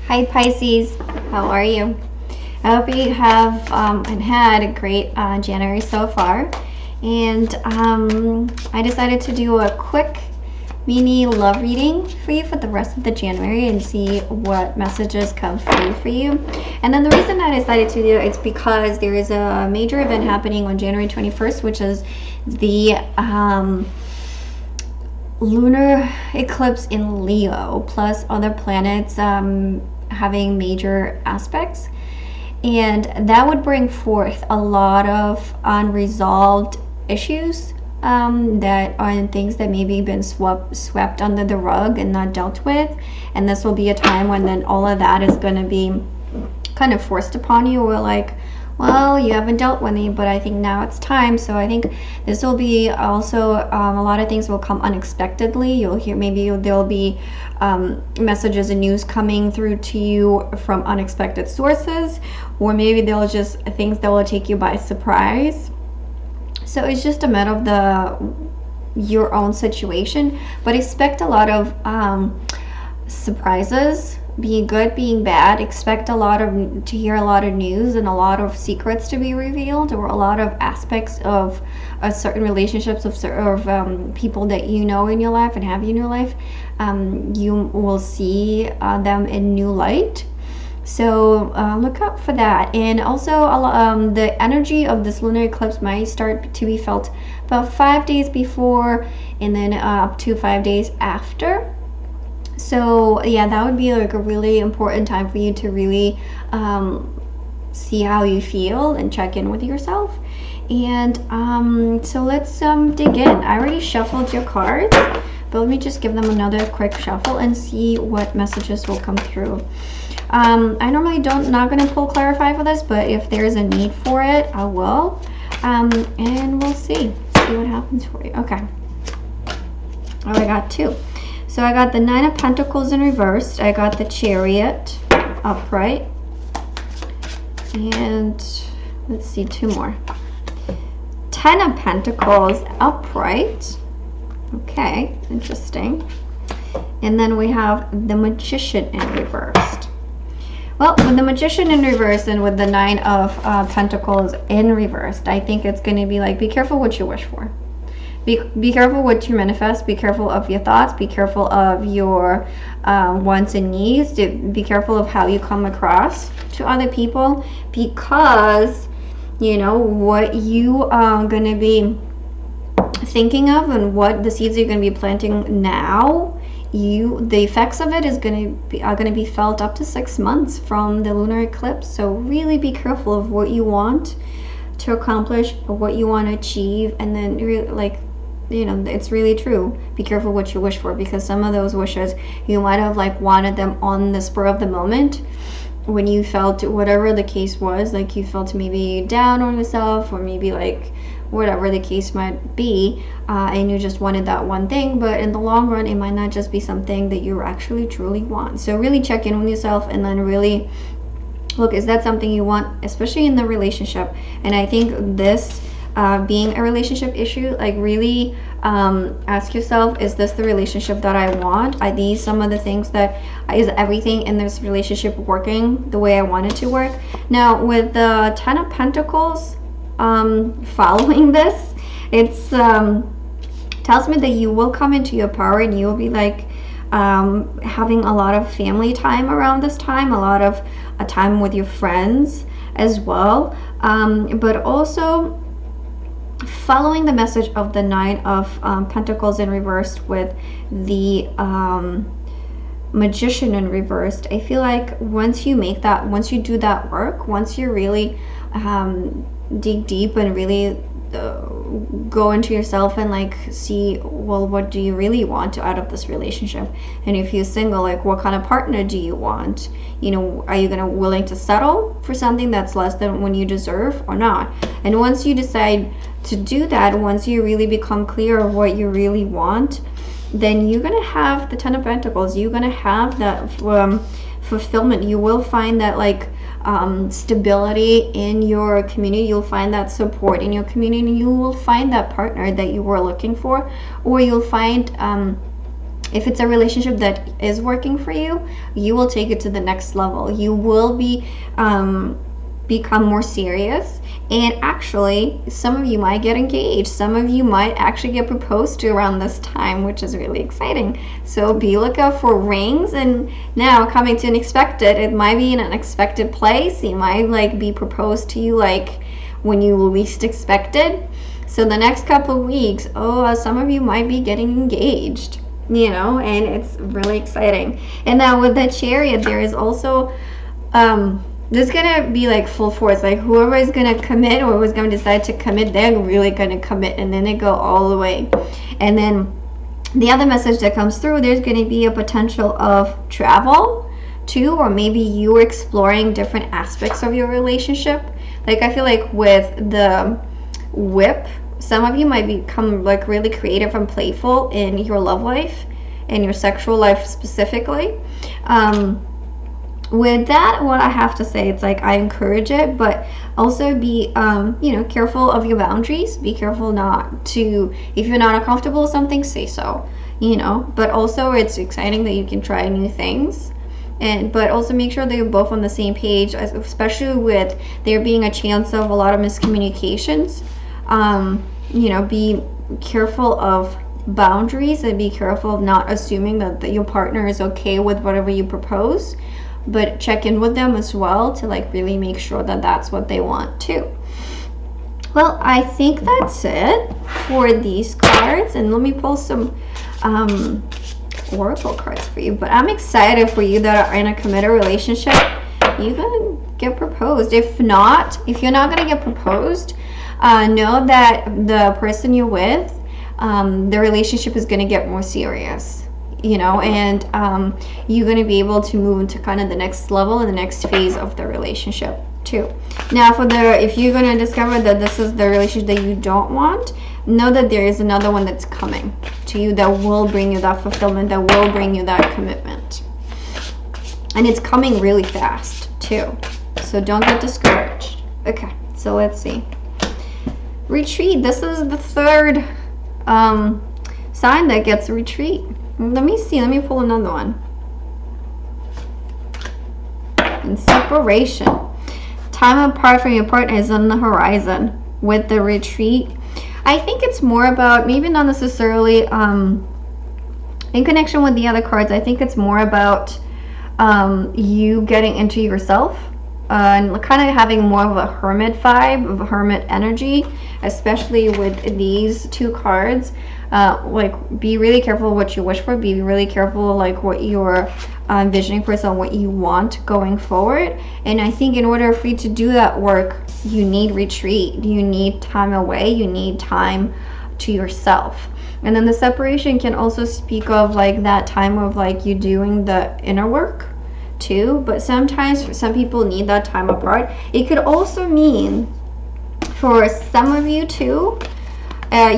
Hi Pisces, how are you? I hope you have and had a great January so far. And I decided to do a quick mini love reading for you for the rest of the January and see what messages come through for you. And then the reason I decided to do it is because there is a major event happening on January 21st, which is the lunar eclipse in Leo, plus other planets having major aspects, and that would bring forth a lot of unresolved issues that are things that maybe been swept under the rug and not dealt with. And this will be a time when then all of that is going to be kind of forced upon you, or like, well, you haven't dealt with me, but I think now it's time. So I think this will be also a lot of things will come unexpectedly. You'll hear, maybe there'll be messages and news coming through to you from unexpected sources, or maybe they'll just things that will take you by surprise. So it's just a matter of your own situation, but expect a lot of surprises, being good, being bad. Expect to hear a lot of news and a lot of secrets to be revealed, or a lot of aspects of certain relationships of people that you know in your life and have in your life. You will see them in new light. So look out for that. And also the energy of this lunar eclipse might start to be felt about 5 days before, and then up to 5 days after. So yeah, that would be like a really important time for you to really see how you feel and check in with yourself. And so let's dig in. I already shuffled your cards, but let me just give them another quick shuffle and see what messages will come through. I normally not going to pull clarify for this, but if there's a need for it, I will. And we'll see what happens for you. Okay. Oh, I got two. So I got the Nine of Pentacles in reverse. I got the Chariot upright. And let's see, two more. Ten of Pentacles upright. Okay, interesting. And then we have the Magician in reversed. Well, with the Magician in reverse and with the Nine of Pentacles in reversed, I think it's going to be like, be careful what you wish for. Be careful what you manifest. Be careful of your thoughts. Be careful of your wants and needs. Be careful of how you come across to other people, because you know what you are going to be thinking of and what the seeds you're going to be planting now. The effects of it are going to be felt up to 6 months from the lunar eclipse. So really be careful of what you want to accomplish, or what you want to achieve, and then really, like, you know, it's really true. Be careful what you wish for, because some of those wishes you might have like wanted them on the spur of the moment, when you felt, whatever the case was, like you felt maybe down on yourself, or maybe like whatever the case might be, and you just wanted that one thing, but in the long run it might not just be something that you actually truly want. So really check in with yourself, and then really look, is that something you want, especially in the relationship? And I think this being a relationship issue, like really ask yourself, is this the relationship that I want? Are these some of the things that, is everything in this relationship working the way I want it to work? Now with the Ten of Pentacles following this, it's tells me that you will come into your power, and you will be like having a lot of family time around this time, a lot of time with your friends as well, but also following the message of the Nine of Pentacles in reversed with the Magician in reversed. I feel like once you do that work, once you really dig deep and really go into yourself and like see, well, what do you really want out of this relationship? And if you're single, like what kind of partner do you want? You know, are you willing to settle for something that's less than what you deserve or not? And once you decide to do that, once you really become clear of what you really want, then you're gonna have the Ten of Pentacles. You're gonna have that fulfillment. You will find that like stability in your community. You'll find that support in your community. You will find that partner that you were looking for, or you'll find if it's a relationship that is working for you, you will take it to the next level. You will be become more serious, and actually some of you might get engaged, some of you might actually get proposed to around this time, which is really exciting. So be lookout for rings. And now coming to unexpected, it might be in an unexpected place. It might like be proposed to you like when you least expected. So the next couple of weeks, some of you might be getting engaged, you know, and it's really exciting. And now with the Chariot, there is also there's gonna be like full force, like whoever is gonna commit or whoever's gonna decide to commit, they're really gonna commit, and then they go all the way. And then the other message that comes through, there's gonna be a potential of travel too, or maybe you exploring different aspects of your relationship. Like I feel like with the Whip, some of you might become like really creative and playful in your love life and your sexual life specifically. With that, what I have to say, it's like I encourage it, but also be careful of your boundaries. Be careful not to, if you're not uncomfortable with something, say so, but also it's exciting that you can try new things, but also make sure that you're both on the same page, especially with there being a chance of a lot of miscommunications. Be careful of boundaries, and be careful of not assuming that your partner is okay with whatever you propose, but check in with them as well to like really make sure that that's what they want too. Well, I think that's it for these cards, and let me pull some oracle cards for you. But I'm excited for you that are in a committed relationship. You're gonna get proposed. If you're not gonna get proposed, know that the person you're with, the relationship is gonna get more serious. And you're going to be able to move into kind of the next level and the next phase of the relationship too. Now if you're going to discover that this is the relationship that you don't want, know that there is another one that's coming to you that will bring you that fulfillment, that will bring you that commitment. And it's coming really fast too. So don't get discouraged. Okay, so let's see. Retreat. This is the third sign that gets retreat. Let me see. Let me pull another one. And separation. Time apart from your partner is on the horizon with the retreat. I think it's more about, maybe not necessarily in connection with the other cards, I think it's more about you getting into yourself and kind of having more of a hermit vibe, of a hermit energy, especially with these two cards. Like be really careful what you wish for, be really careful like what you're envisioning for yourself, what you want going forward. And I think in order for you to do that work, you need retreat, you need time away, you need time to yourself. And then the separation can also speak of like that time of like you doing the inner work too, but sometimes some people need that time apart. It could also mean for some of you too,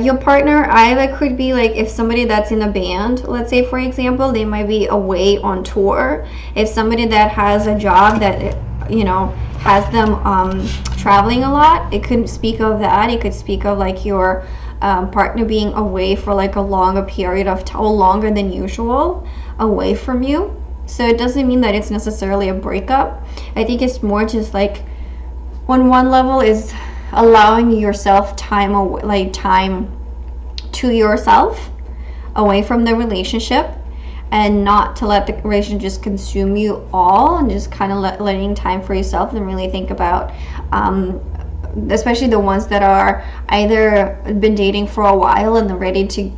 your partner either could be like, if somebody that's in a band, let's say for example, they might be away on tour. If somebody that has a job that has them traveling a lot, it could speak of that. It could speak of like your partner being away for like a longer period of time, longer than usual, away from you. So it doesn't mean that it's necessarily a breakup. I think it's more just like on one level is allowing yourself time to yourself, away from the relationship, and not to let the relationship just consume you all, and just kind of letting time for yourself and really think about especially the ones that are either been dating for a while and they're ready to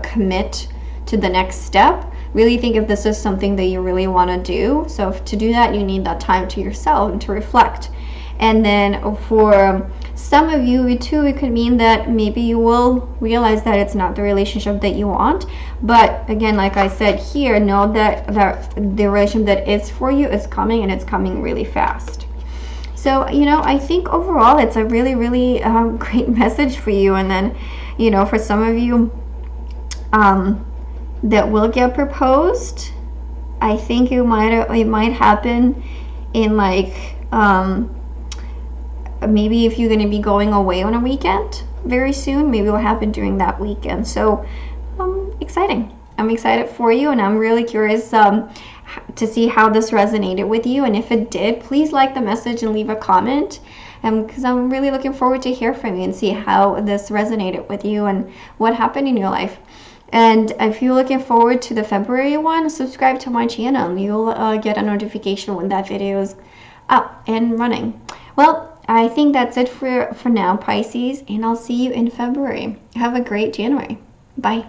commit to the next step. Really think if this is something that you really want to do. So to do that, you need that time to yourself and to reflect. And then for some of you too, it could mean that maybe you will realize that it's not the relationship that you want. But again, like I said here, know that the relationship that is for you is coming, and it's coming really fast. So, I think overall it's a really, really great message for you. And then, for some of you that will get proposed, I think it might happen in like maybe if you're going to be going away on a weekend very soon, maybe it will happen during that weekend. So exciting. I'm excited for you, and I'm really curious to see how this resonated with you. And if it did, please like the message and leave a comment, because I'm really looking forward to hear from you and see how this resonated with you and what happened in your life. And if you're looking forward to the February one, subscribe to my channel. You'll get a notification when that video is up and running. Well, I think that's it for now, Pisces, and I'll see you in February. Have a great January. Bye.